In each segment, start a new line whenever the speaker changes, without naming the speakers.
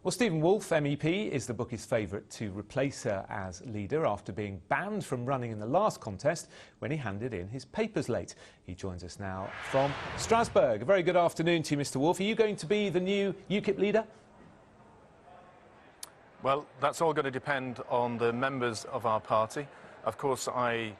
Well, Stephen Woolfe, MEP, is the bookie's favourite to replace her as leader after being banned from running in the last contest when he handed in his papers late. He joins us now from Strasbourg. A very good afternoon to you, Mr Woolfe. Are you going to be the new UKIP leader?
Well, that's all going to depend on the members of our party. Of course, I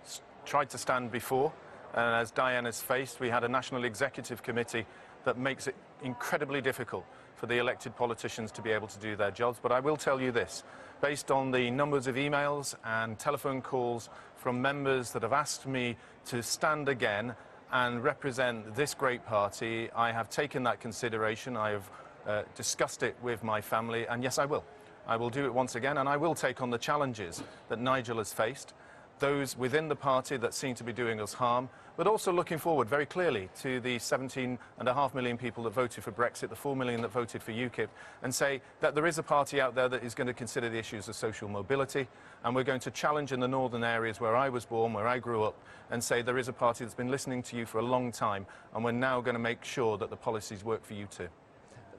tried to stand before, and as Diane has faced, we had a National Executive Committee that makes it incredibly difficult for the elected politicians to be able to do their jobs. But I will tell you this, based on the numbers of emails and telephone calls from members that have asked me to stand again and represent this great party, I have taken that consideration. I have discussed it with my family, and yes, I will. I will do it once again, and I will take on the challenges that Nigel has faced, those within the party that seem to be doing us harm, but also looking forward very clearly to the 17.5 million people that voted for Brexit, the 4 million that voted for UKIP, and say that there is a party out there that is going to consider the issues of social mobility, and we're going to challenge in the northern areas where I was born, where I grew up, and say there is a party that's been listening to you for a long time, and we're now going to make sure that the policies work for you too.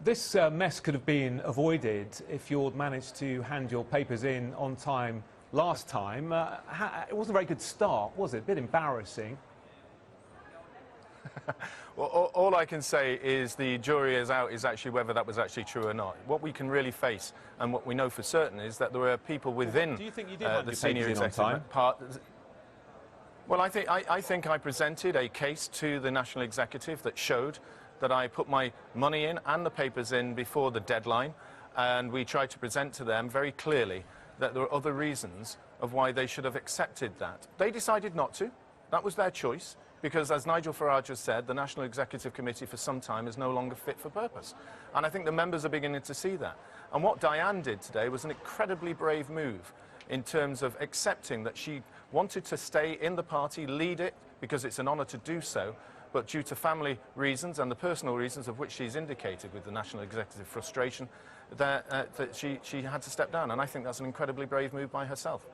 This mess could have been avoided if you'd managed to hand your papers in on time last time. It wasn't a very good start, was it? A bit embarrassing.
Well, all I can say is the jury is out is actually whether that was actually true or not. What we can really face and what we know for certain is that there were people within the senior executive part. Well, I think I presented a case to the National Executive that showed that I put my money in and the papers in before the deadline, and we tried to present to them very clearly that there were other reasons of why they should have accepted that. They decided not to. That was their choice, because as Nigel Farage has said, the National Executive Committee for some time is no longer fit for purpose. And I think the members are beginning to see that. And what Diane did today was an incredibly brave move in terms of accepting that she wanted to stay in the party, lead it, because it's an honour to do so, but due to family reasons and the personal reasons of which she's indicated with the National Executive frustration, that she had to step down. And I think that's an incredibly brave move by herself.